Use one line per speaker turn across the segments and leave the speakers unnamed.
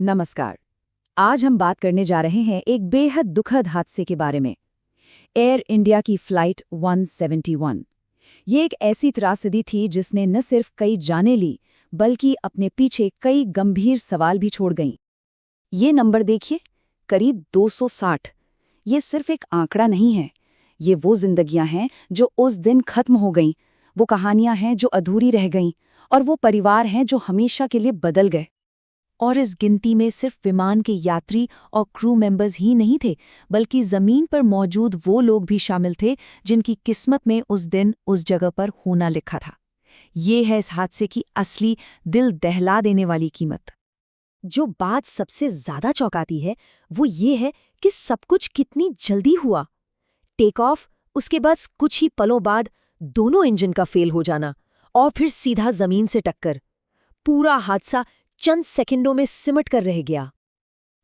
नमस्कार। आज हम बात करने जा रहे हैं एक बेहद दुखद हादसे के बारे में। एयर इंडिया की फ्लाइट 171। ये एक ऐसी त्रासदी थी जिसने न सिर्फ कई जानें ली, बल्कि अपने पीछे कई गंभीर सवाल भी छोड़ गईं। ये नंबर देखिए, करीब 260। ये सिर्फ एक आंकड़ा नहीं है। ये वो जिंदगियां हैं जो उस दिन खत्म हो गईं, वो कहानियां हैं जो अधूरी रह गईं, और वो परिवार हैं जो हमेशा के लिए बदल गए। और इस गिनती में सिर्फ विमान के यात्री और क्रू मेंबर्स ही नहीं थे, बल्कि जमीन पर मौजूद वो लोग भी शामिल थे जिनकी किस्मत में उस दिन उस जगह पर होना लिखा था। ये है इस हादसे की असली दिल दहला देने वाली कीमत। जो बात सबसे ज्यादा चौंकाती है वो ये है कि सब कुछ कितनी जल्दी हुआ। टेक ऑफ, उसके बाद कुछ ही पलों बाद दोनों इंजन का फेल हो जाना और फिर सीधा जमीन से टक्कर। पूरा हादसा चंद सेकंडों में सिमट कर रह गया।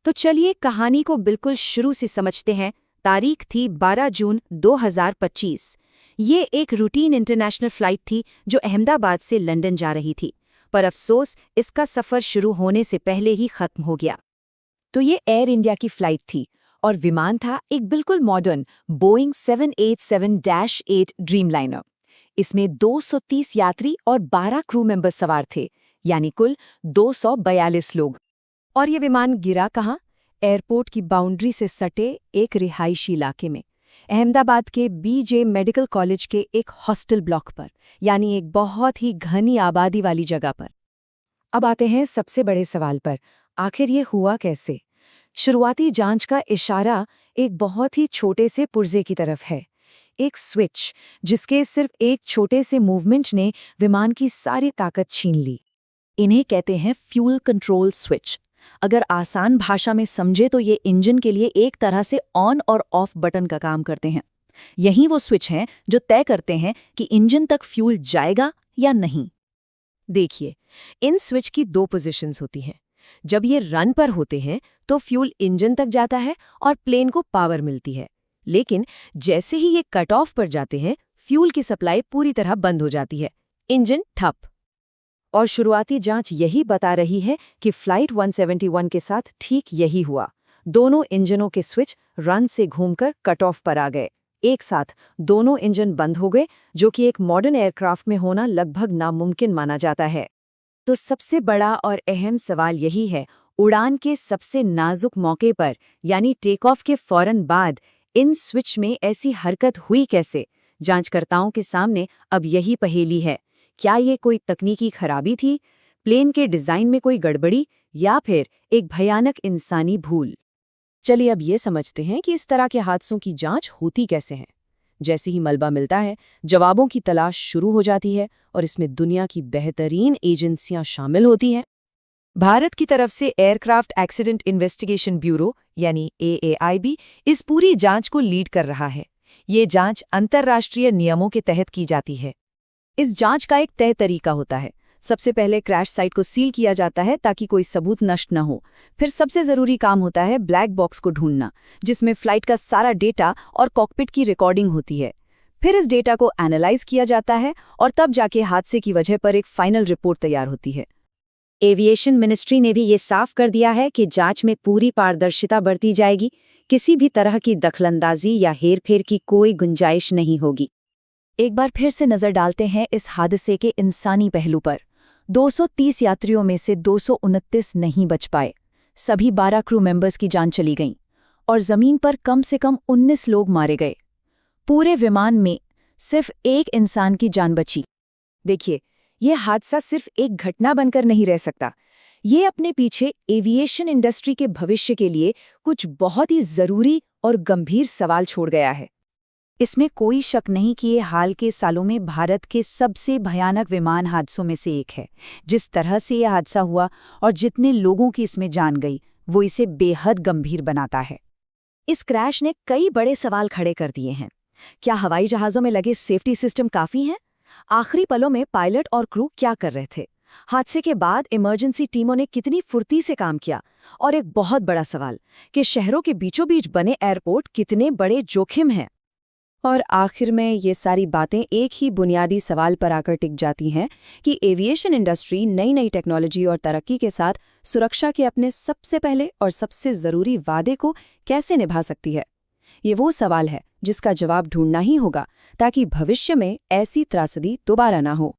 तो चलिए कहानी को बिल्कुल शुरू से समझते हैं। तारीख थी 12 जून 2025। ये एक रूटीन इंटरनेशनल फ्लाइट थी जो अहमदाबाद से लंदन जा रही थी, पर अफसोस इसका सफ़र शुरू होने से पहले ही खत्म हो गया। तो ये एयर इंडिया की फ्लाइट थी और विमान था एक बिल्कुल मॉडर्न बोइंग 787-8 ड्रीमलाइनर। इसमें 230 यात्री और 12 क्रू मेंबर सवार थे, यानी कुल 242 लोग। और ये विमान गिरा कहाँ? एयरपोर्ट की बाउंड्री से सटे एक रिहायशी इलाके में, अहमदाबाद के बीजे मेडिकल कॉलेज के एक हॉस्टल ब्लॉक पर, यानी एक बहुत ही घनी आबादी वाली जगह पर। अब आते हैं सबसे बड़े सवाल पर, आखिर ये हुआ कैसे? शुरुआती जांच का इशारा एक बहुत ही छोटे से पुर्जे की तरफ है। एक स्विच जिसके सिर्फ एक छोटे से मूवमेंट ने विमान की सारी ताकत छीन ली। इन्हें कहते हैं फ्यूल कंट्रोल स्विच। अगर आसान भाषा में समझे तो ये इंजन के लिए एक तरह से ऑन और ऑफ बटन का काम करते हैं। यही वो स्विच हैं जो तय करते हैं कि इंजन तक फ्यूल जाएगा या नहीं। देखिए, इन स्विच की दो पोजीशंस होती हैं। जब ये रन पर होते हैं तो फ्यूल इंजन तक जाता है और प्लेन को पावर मिलती है, लेकिन जैसे ही ये कट ऑफ पर जाते हैं, फ्यूल की सप्लाई पूरी तरह बंद हो जाती है, इंजन ठप। और शुरुआती जांच यही बता रही है कि फ्लाइट 171 के साथ ठीक यही हुआ। दोनों इंजनों के स्विच रन से घूमकर कट ऑफ पर आ गए। एक साथ दोनों इंजन बंद हो गए, जो कि एक मॉडर्न एयरक्राफ्ट में होना लगभग नामुमकिन माना जाता है। तो सबसे बड़ा और अहम सवाल यही है, उड़ान के सबसे नाजुक मौके पर, यानी टेक ऑफ के फौरन बाद, इन स्विच में ऐसी हरकत हुई कैसे? जांचकर्ताओं के सामने अब यही पहेली है। क्या ये कोई तकनीकी खराबी थी, प्लेन के डिजाइन में कोई गड़बड़ी, या फिर एक भयानक इंसानी भूल? चलिए अब ये समझते हैं कि इस तरह के हादसों की जांच होती कैसे है। जैसे ही मलबा मिलता है, जवाबों की तलाश शुरू हो जाती है और इसमें दुनिया की बेहतरीन एजेंसियां शामिल होती हैं। भारत की तरफ से एयरक्राफ्ट एक्सीडेंट इन्वेस्टिगेशन ब्यूरो यानी AAIB इस पूरी जांच को लीड कर रहा है। ये जांच अंतर्राष्ट्रीय नियमों के तहत की जाती है। इस जांच का एक तय तरीका होता है। सबसे पहले क्रैश साइट को सील किया जाता है ताकि कोई सबूत नष्ट न हो। फिर सबसे ज़रूरी काम होता है ब्लैक बॉक्स को ढूंढना, जिसमें फ्लाइट का सारा डेटा और कॉकपिट की रिकॉर्डिंग होती है। फिर इस डेटा को एनालाइज किया जाता है और तब जाके हादसे की वजह पर एक फाइनल रिपोर्ट तैयार होती है। एविएशन मिनिस्ट्री ने भी ये साफ कर दिया है कि जांच में पूरी पारदर्शिता बरती जाएगी। किसी भी तरह की दखलंदाजी या हेरफेर की कोई गुंजाइश नहीं होगी। एक बार फिर से नजर डालते हैं इस हादसे के इंसानी पहलू पर। 230 यात्रियों में से 229 नहीं बच पाए। सभी 12 क्रू मेंबर्स की जान चली गई और जमीन पर कम से कम 19 लोग मारे गए। पूरे विमान में सिर्फ एक इंसान की जान बची। देखिए, यह हादसा सिर्फ एक घटना बनकर नहीं रह सकता। ये अपने पीछे एविएशन इंडस्ट्री के भविष्य के लिए कुछ बहुत ही जरूरी और गंभीर सवाल छोड़ गया है। इसमें कोई शक नहीं कि ये हाल के सालों में भारत के सबसे भयानक विमान हादसों में से एक है। जिस तरह से यह हादसा हुआ और जितने लोगों की इसमें जान गई, वो इसे बेहद गंभीर बनाता है। इस क्रैश ने कई बड़े सवाल खड़े कर दिए हैं। क्या हवाई जहाज़ों में लगे सेफ्टी सिस्टम काफ़ी हैं? आखिरी पलों में पायलट और क्रू क्या कर रहे थे? हादसे के बाद इमरजेंसी टीमों ने कितनी फुर्ती से काम किया? और एक बहुत बड़ा सवाल कि शहरों के बीचों बीच बने एयरपोर्ट कितने बड़े जोखिम हैं? और आखिर में ये सारी बातें एक ही बुनियादी सवाल पर आकर टिक जाती हैं कि एविएशन इंडस्ट्री नई नई टेक्नोलॉजी और तरक्की के साथ सुरक्षा के अपने सबसे पहले और सबसे ज़रूरी वादे को कैसे निभा सकती है। ये वो सवाल है जिसका जवाब ढूंढना ही होगा ताकि भविष्य में ऐसी त्रासदी दोबारा ना हो।